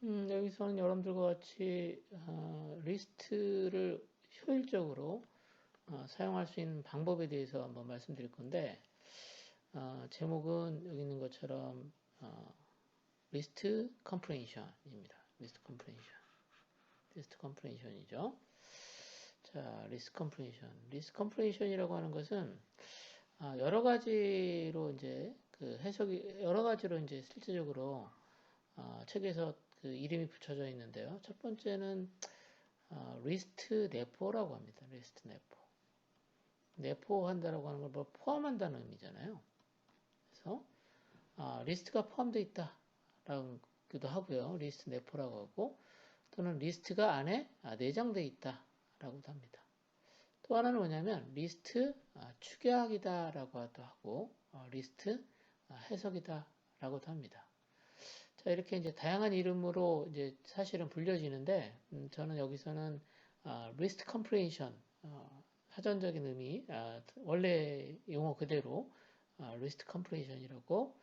여기서는 여러분들과 같이 리스트를 효율적으로 사용할 수 있는 방법에 대해서 한번 말씀드릴 건데, 제목은 여기 있는 것처럼 리스트 컴프레hension입니다. 리스트 컴프레hension이죠. 자, 리스트 컴프레hension이라고 하는 것은 여러 가지로 이제 그 해석이 여러 가지로 이제 실제적으로 책에서 그 이름이 붙여져 있는데요. 첫 번째는 리스트 내포라고 합니다. 리스트 내포. 내포한다라고 하는 걸 뭐 포함한다는 의미잖아요. 그래서 리스트가 포함되어 있다라고도 하고요. 리스트 내포라고 하고 또는 리스트가 안에 내장되어 있다라고도 합니다. 또 하나는 뭐냐면 리스트 축약이다라고도 하고 리스트 해석이다라고도 합니다. 자, 이렇게 이제 다양한 이름으로 이제 사실은 불려지는데, 저는 여기서는, 리스트 컴프레hension, 사전적인 의미, 원래 용어 그대로, 리스트 컴프레hension이라고,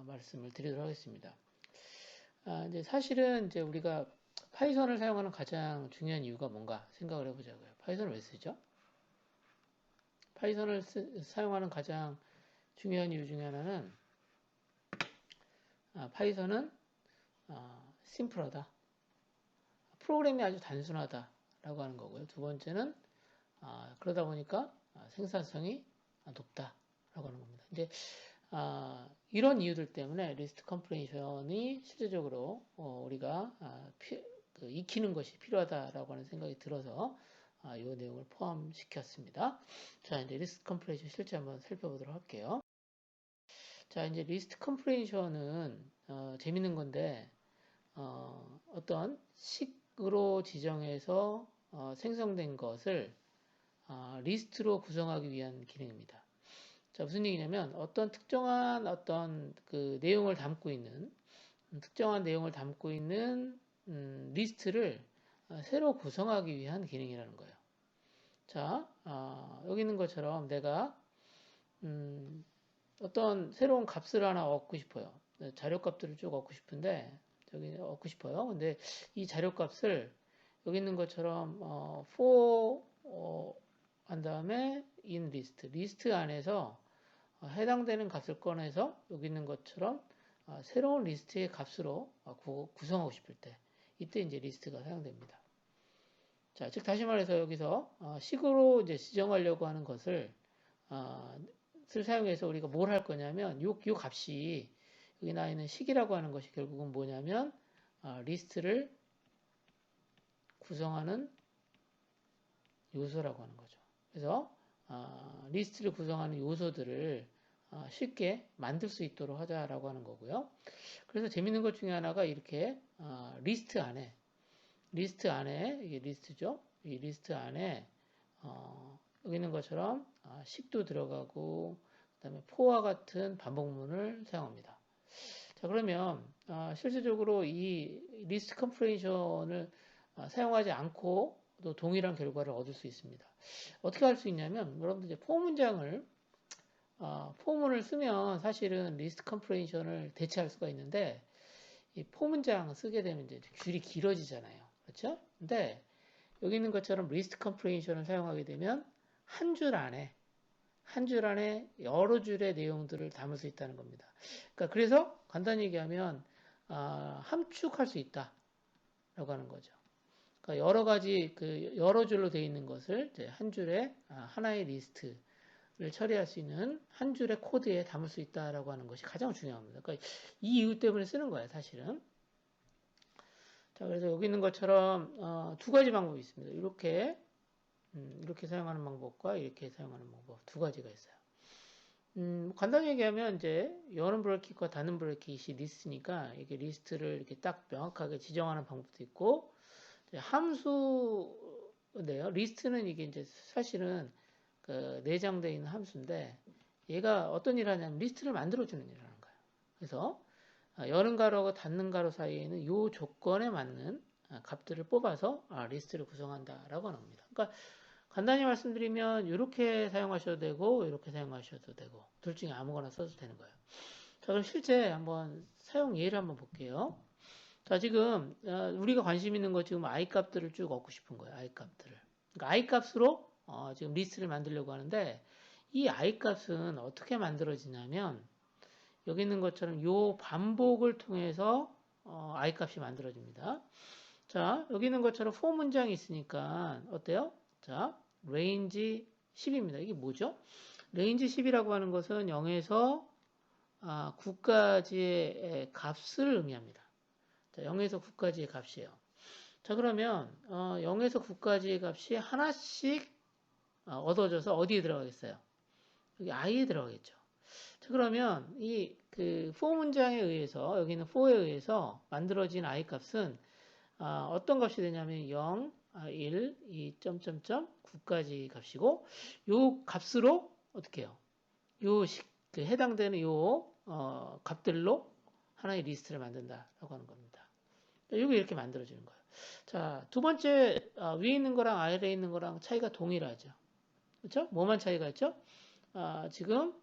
말씀을 드리도록 하겠습니다. 이제 사실은 이제 우리가 파이썬을 사용하는 가장 중요한 이유가 뭔가 생각을 해보자고요. 파이썬을 왜 쓰죠? 파이썬을 사용하는 가장 중요한 이유 중에 하나는, 파이썬은 심플하다. 프로그램이 아주 단순하다라고 하는 거고요. 두 번째는 그러다 보니까 생산성이 높다라고 하는 겁니다. 이제 이런 이유들 때문에 리스트 컴프레hension이 실제적으로 우리가 익히는 것이 필요하다라고 하는 생각이 들어서 이 내용을 포함시켰습니다. 자, 이제 리스트 컴프레hension 실제 한번 살펴보도록 할게요. 자, 이제 리스트 컴프레hension은 재밌는 건데 어떤 식으로 지정해서 생성된 것을 리스트로 구성하기 위한 기능입니다. 자, 무슨 얘기냐면 어떤 특정한 어떤 그 내용을 담고 있는 특정한 내용을 담고 있는 리스트를 새로 구성하기 위한 기능이라는 거예요. 자, 여기 있는 것처럼 내가 어떤 새로운 값을 하나 얻고 싶어요. 자료 값들을 쭉 얻고 싶은데 저기 얻고 싶어요. 근데 이 자료 값을 여기 있는 것처럼 for 한 다음에 in 리스트 안에서 해당되는 값을 꺼내서 여기 있는 것처럼 새로운 리스트의 값으로 구성하고 싶을 때 이때 이제 리스트가 사용됩니다. 자, 즉 다시 말해서 여기서 식으로 이제 지정하려고 하는 것을 사용해서 우리가 뭘 할 거냐면 요 값이 여기 나와 있는 식이라고 하는 것이 결국은 뭐냐면 리스트를 구성하는 요소라고 하는 거죠. 그래서 리스트를 구성하는 요소들을 쉽게 만들 수 있도록 하자라고 하는 거고요. 그래서 재밌는 것 중에 하나가 이렇게 리스트 안에 이게 리스트죠. 이 리스트 안에 여기 있는 것처럼 식도 들어가고 그다음에 포와 같은 반복문을 사용합니다. 자, 그러면 실질적으로 이 리스트 컴프레hension을 사용하지 않고 또 동일한 결과를 얻을 수 있습니다. 어떻게 할 수 있냐면 여러분들 이제 포문을 쓰면 사실은 리스트 컴프레hension을 대체할 수가 있는데 이 포문장 쓰게 되면 이제 줄이 길어지잖아요. 그렇죠? 근데 여기 있는 것처럼 리스트 컴프레hension을 사용하게 되면 한 줄 안에 여러 줄의 내용들을 담을 수 있다는 겁니다. 그러니까 그래서 간단히 얘기하면 함축할 수 있다라고 하는 거죠. 그러니까 여러 가지 여러 줄로 되어 있는 것을 이제 한 줄에 하나의 리스트를 처리할 수 있는 한 줄의 코드에 담을 수 있다라고 하는 것이 가장 중요합니다. 그러니까 이 이유 때문에 쓰는 거예요, 사실은. 자, 그래서 여기 있는 것처럼 두 가지 방법이 있습니다. 이렇게 사용하는 방법과 이렇게 사용하는 방법 두 가지가 있어요. 간단히 얘기하면 이제 여는 브레이크와 닫는 브레이크이 리스트니까 이게 리스트를 이렇게 딱 명확하게 지정하는 방법도 있고 함수인데요. 리스트는 이게 이제 사실은 그 내장되어 있는 함수인데 얘가 어떤 일을 하냐면 리스트를 만들어주는 일을 하는 거예요. 그래서 여는 가로와 닫는 가로 사이에는 이 조건에 맞는 값들을 뽑아서 리스트를 구성한다라고 하는 겁니다. 그러니까 간단히 말씀드리면 이렇게 사용하셔도 되고 이렇게 사용하셔도 되고 둘 중에 아무거나 써도 되는 거예요. 자, 그럼 실제 한번 사용 예를 한번 볼게요. 자, 지금 우리가 관심 있는 거 지금 i 값들을 쭉 얻고 싶은 거예요. i 값들을. 그러니까 i 값으로 지금 리스트를 만들려고 하는데 이 i 값은 어떻게 만들어지냐면 여기 있는 것처럼 요 반복을 통해서 i 값이 만들어집니다. 자, 여기 있는 것처럼 for 문장이 있으니까 어때요? 자, range 10입니다. 이게 뭐죠? range 10이라고 하는 것은 0에서 9까지의 값을 의미합니다. 자, 0에서 9까지의 값이에요. 자, 그러면 0에서 9까지의 값이 하나씩 얻어져서 어디에 들어가겠어요? 여기 i에 들어가겠죠. 자, 그러면 이 그 for 문장에 의해서 여기는 for에 의해서 만들어진 i 값은 어떤 값이 되냐면 0, 1, 2, 9까지 값이고 요 값으로 어떻게 해요? 그 해당되는 값들로 하나의 리스트를 만든다라고 하는 겁니다. 이게 이렇게 만들어지는 거예요. 자, 두 번째 위에 있는 거랑 아래에 있는 거랑 차이가 동일하죠. 그렇죠? 뭐만 차이가 있죠? 지금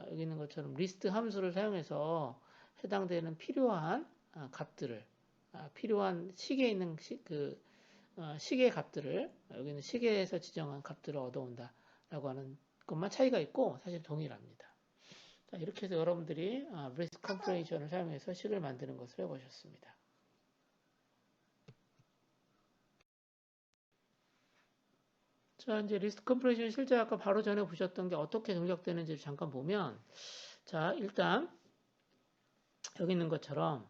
여기 있는 것처럼 리스트 함수를 사용해서 해당되는 필요한 값들을 필요한 시계에 있는 시계 값들을 여기는 시계에서 지정한 값들을 얻어온다라고 하는 것만 차이가 있고 사실 동일합니다. 자, 이렇게 해서 여러분들이 리스트 컴프레이션을 사용해서 식을 만드는 것을 해보셨습니다. 자, 이제 리스트 컴프레이션 실제 아까 바로 전에 보셨던 게 어떻게 동작되는지를 잠깐 보면, 자, 일단 여기 있는 것처럼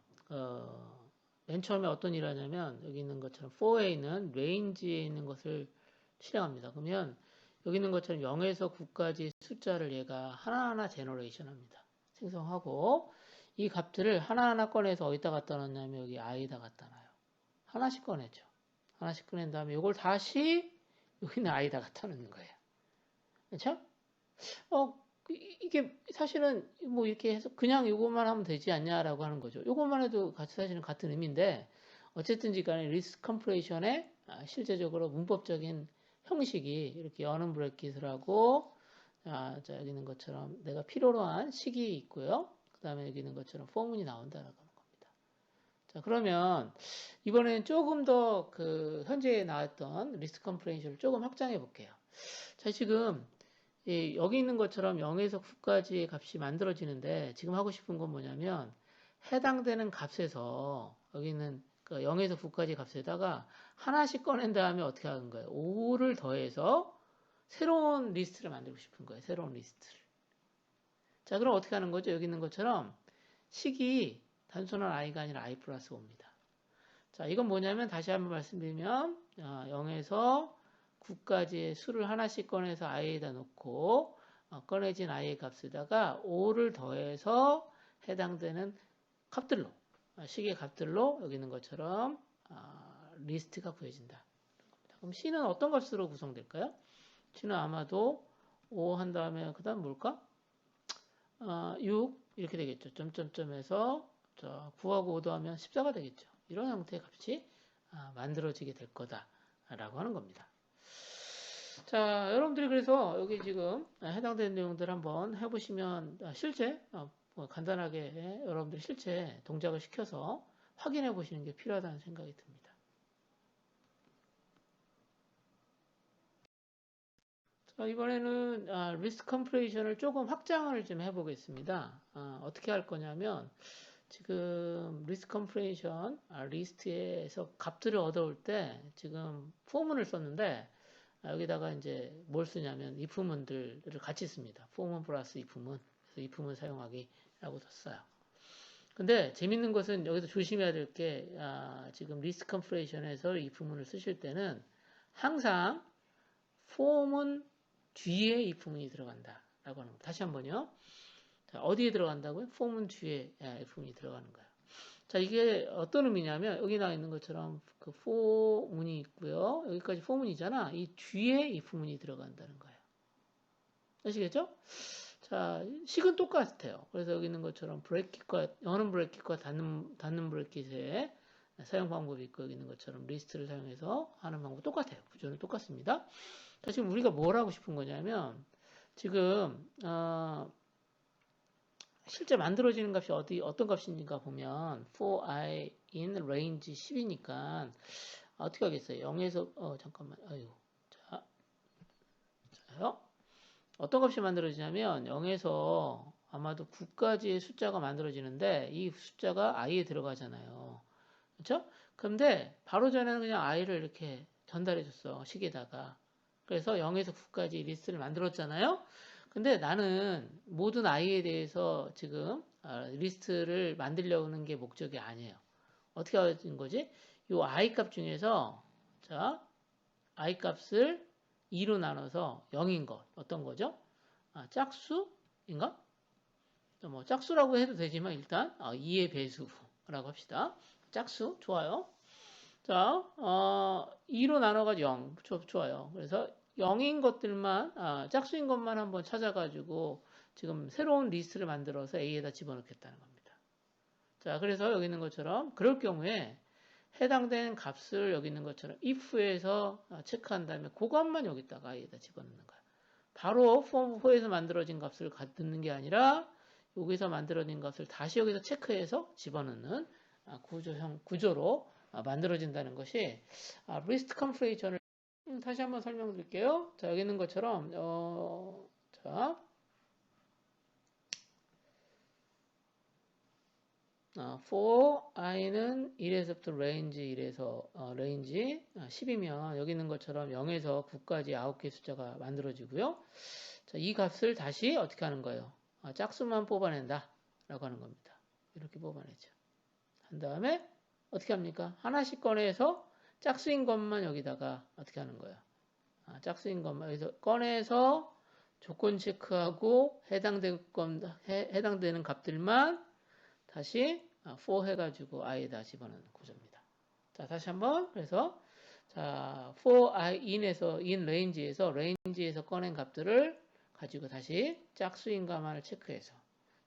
맨 처음에 어떤 일을 하냐면 여기 있는 것처럼 for에 있는 range에 있는 것을 실행합니다. 그러면 여기 있는 것처럼 0에서 9까지 숫자를 얘가 하나하나 제너레이션 합니다. 생성하고 이 값들을 하나하나 꺼내서 어디다 갖다 놓냐면 여기 i에다 갖다 놔요. 하나씩 꺼내죠. 하나씩 꺼낸 다음에 이걸 다시 여기는 i에다 갖다 놓는 거예요. 그렇죠? 이게 사실은 뭐 이렇게 해서 그냥 이것만 하면 되지 않냐라고 하는 거죠. 이것만 해도 사실은 같은 의미인데 어쨌든지 간에 리스트 컴프레이션의 실제적으로 문법적인 형식이 이렇게 여는 브래킷을 하고 자, 여기 있는 것처럼 내가 필요로 한 식이 있고요. 그 다음에 여기 있는 것처럼 포문이 나온다라고 하는 겁니다. 자, 그러면 이번에는 조금 더 그 현재 나왔던 리스트 컴프레이션을 조금 확장해 볼게요. 자, 지금 여기 있는 것처럼 0에서 9까지의 값이 만들어지는데 지금 하고 싶은 건 뭐냐면 해당되는 값에서 여기 있는 0에서 9까지 값에다가 하나씩 꺼낸 다음에 어떻게 하는 거예요? 5를 더해서 새로운 리스트를 만들고 싶은 거예요. 새로운 리스트를. 자, 그럼 어떻게 하는 거죠? 여기 있는 것처럼 식이 단순한 i가 아니라 i 플러스 5입니다. 자, 이건 뭐냐면 다시 한번 말씀드리면 0에서 9까지의 수를 하나씩 꺼내서 i에다 놓고 꺼내진 i의 값에다가 5를 더해서 해당되는 값들로 식의 값들로 여기 있는 것처럼 리스트가 구해진다. 그럼 c는 어떤 값으로 구성될까요? c는 아마도 5 한 다음에 그 다음 뭘까? 6 이렇게 되겠죠. 점점점에서 9하고 5 더하면 14가 되겠죠. 이런 형태의 값이 만들어지게 될 거다라고 하는 겁니다. 자, 여러분들이 그래서 여기 지금 해당되는 내용들 한번 해보시면 실제 뭐 간단하게 여러분들이 실제 동작을 시켜서 확인해 보시는 게 필요하다는 생각이 듭니다. 자, 이번에는 리스트 컴프레이션을 조금 확장을 좀 해보겠습니다. 어떻게 할 거냐면 지금 리스트 컴프레이션 리스트에서 값들을 얻어올 때 지금 포문을 썼는데 여기다가 이제 뭘 쓰냐면 if문들을 같이 씁니다. 포문 플러스 if문. 그래서 if문 사용하기라고 썼어요. 근데 재밌는 것은 여기서 조심해야 될 게 지금 리스트 컴프레이션에서 if문을 쓰실 때는 항상 포문 뒤에 if문이 들어간다라고 하는 거. 다시 한번요. 자, 어디에 들어간다고요? 포문 뒤에 if문이 들어가는 거예요. 자, 이게 어떤 의미냐면 여기 나와 있는 것처럼 그 for문이 있고요. 여기까지 for문이잖아. 이 뒤에 if문이 들어간다는 거예요. 아시겠죠? 자, 식은 똑같아요. 그래서 여기 있는 것처럼 브래킷과 여는 브래킷과 닫는 브래킷의 사용 방법이 있고 여기 있는 것처럼 리스트를 사용해서 하는 방법 똑같아요. 구조는 똑같습니다. 자, 지금 우리가 뭘 하고 싶은 거냐면 지금 실제 만들어지는 값이 어떤 값인가 보면 for i in range 10이니까 어떻게 하겠어요? 0에서 잠깐만. 아유. 자, 자요. 어떤 값이 만들어지냐면 0에서 아마도 9까지의 숫자가 만들어지는데 이 숫자가 i에 들어가잖아요. 그렇죠? 근데 바로 전에는 그냥 i를 이렇게 전달해 줬어. 식에다가. 그래서 0에서 9까지 리스트를 만들었잖아요. 근데 나는 모든 i에 대해서 지금 리스트를 만들려고 하는 게 목적이 아니에요. 어떻게 하는 거지? 이 i 값 중에서 자, i 값을 2로 나눠서 0인 것. 어떤 거죠? 짝수인가? 뭐 짝수라고 해도 되지만 일단 2의 배수라고 합시다. 짝수 좋아요. 자, 2로 나눠가지고 0 좋아요. 그래서 0인 것들만 짝수인 것만 한번 찾아가지고 지금 새로운 리스트를 만들어서 A에다 집어넣겠다는 겁니다. 자, 그래서 여기 있는 것처럼 그럴 경우에 해당되는 값을 여기 있는 것처럼 if에서 체크한 다음에 그것만 여기다가 A에다 집어넣는 거야. 바로 폼4에서 만들어진 값을 넣는 게 아니라 여기서 만들어진 값을 다시 여기서 체크해서 집어넣는 구조로 만들어진다는 것이 리스트 컴프레이션을 다시 한번 설명드릴게요. 자, 여기 있는 것처럼 자, for i는 1에서부터 range 1에서 range 10이면 여기 있는 것처럼 0에서 9까지 9개 숫자가 만들어지고요. 자, 이 값을 다시 어떻게 하는 거예요? 짝수만 뽑아낸다 라고 하는 겁니다. 이렇게 뽑아내죠. 한 다음에 어떻게 합니까? 하나씩 꺼내서 짝수인 것만 여기다가 어떻게 하는 거예요? 짝수인 것만 여기서 꺼내서 조건 체크하고 해당되는 값들만 다시 for 해가지고 i에다 집어넣는 구조입니다. 자, 다시 한번 그래서 자, for i in range에서 꺼낸 값들을 가지고 다시 짝수인가만을 체크해서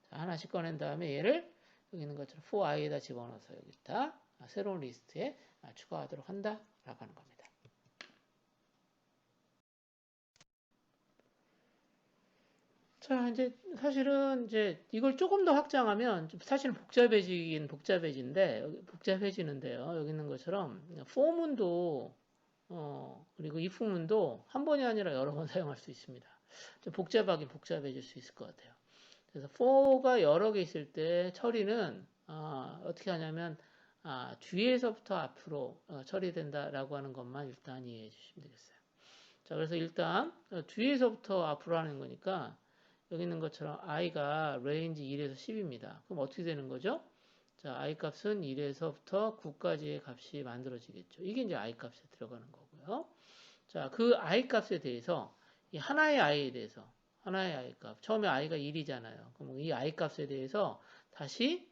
자, 하나씩 꺼낸 다음에 얘를 여기 있는 것처럼 for i에다 집어넣어서 여기다 새로운 리스트에 추가하도록 한다라고 하는 겁니다. 자, 이제 사실은 이제 이걸 조금 더 확장하면 사실은 복잡해지긴 복잡해지는데요. 여기 있는 것처럼 for문도 그리고 if문도 한 번이 아니라 여러 번 사용할 수 있습니다. 좀 복잡하긴 복잡해질 수 있을 것 같아요. 그래서 for가 여러 개 있을 때 처리는 어떻게 하냐면 뒤에서부터 앞으로 처리된다라고 하는 것만 일단 이해해 주시면 되겠어요. 자, 그래서 일단 뒤에서부터 앞으로 하는 거니까 여기 있는 것처럼 i가 range 1에서 10입니다. 그럼 어떻게 되는 거죠? 자, i 값은 1에서부터 9까지의 값이 만들어지겠죠. 이게 이제 i 값에 들어가는 거고요. 자, 그 i 값에 대해서 이 하나의 i에 대해서 하나의 i 값 처음에 i가 1이잖아요. 그럼 이 i 값에 대해서 다시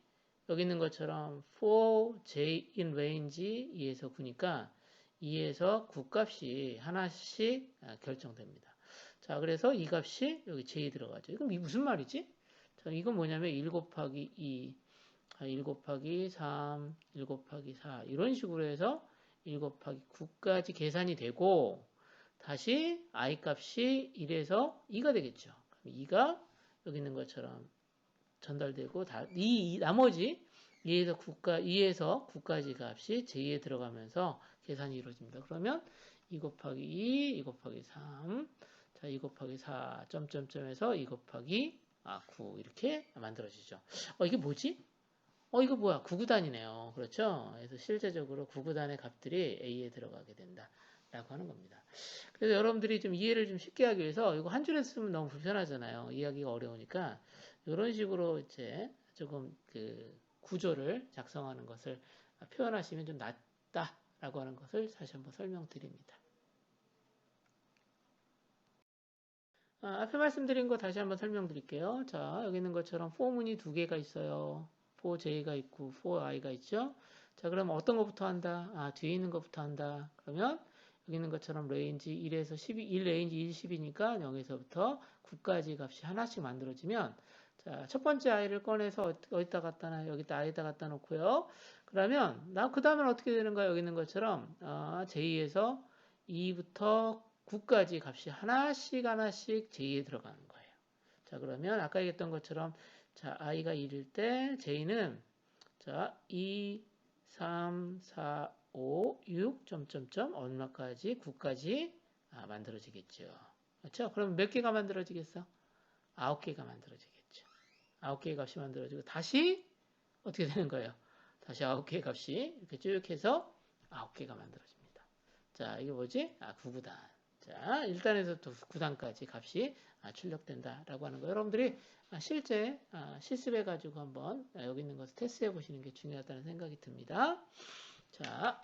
여기 있는 것처럼 for j in range 2에서 9니까 2에서 9 값이 하나씩 결정됩니다. 자, 그래서 이 값이 여기 J에 들어가죠. 이건 무슨 말이지? 자, 이건 뭐냐면 1 곱하기 2, 1 곱하기 3, 1 곱하기 4 이런 식으로 해서 1 곱하기 9까지 계산이 되고 다시 I 값이 1에서 2가 되겠죠. 그럼 2가 여기 있는 것처럼 전달되고 나머지 2에서 9까지 값이 J에 들어가면서 계산이 이루어집니다. 그러면 2 곱하기 2, 2 곱하기 3, 자, 2 곱하기 4, 점점점에서 2 곱하기 9 이렇게 만들어지죠. 이게 뭐지? 이거 뭐야? 9구단이네요. 그렇죠? 그래서 실제적으로 9구단의 값들이 A에 들어가게 된다. 라고 하는 겁니다. 그래서 여러분들이 좀 이해를 좀 쉽게 하기 위해서 이거 한 줄에 쓰면 너무 불편하잖아요. 이해하기가 어려우니까 이런 식으로 이제 조금 그 구조를 작성하는 것을 표현하시면 좀 낫다라고 하는 것을 다시 한번 설명드립니다. 앞에 말씀드린 거 다시 한번 설명드릴게요. 자, 여기 있는 것처럼 for문이 두 개가 있어요. for j가 있고 for i가 있죠. 자, 그러면 어떤 것부터 한다? 뒤에 있는 것부터 한다. 그러면 여기 있는 것처럼 range 1에서 12, 1 range 1, 10이니까 0에서부터 9까지 값이 하나씩 만들어지면 자, 첫 번째 i를 꺼내서 어디다 갖다 놔요? 여기다 i에다 갖다 놓고요. 그러면 그 다음엔 어떻게 되는 거야? 여기 있는 것처럼 j에서 2부터 9까지 값이 하나씩 J에 들어가는 거예요. 자, 그러면 아까 얘기했던 것처럼 자, i가 1일 때 J는 자, 2, 3, 4, 5, 6, 점점점, 얼마까지? 9까지 만들어지겠죠. 그렇죠? 그럼 몇 개가 만들어지겠어? 9개가 만들어지겠죠. 9개의 값이 만들어지고, 다시 어떻게 되는 거예요? 다시 9개의 값이 이렇게 쭉 해서 9개가 만들어집니다. 자, 이게 뭐지? 9구단. 자, 1단에서 또 9단까지 값이 출력된다라고 하는 거. 여러분들이 실제 실습해 가지고 한번 여기 있는 것을 테스트해 보시는 게 중요하다는 생각이 듭니다. 자,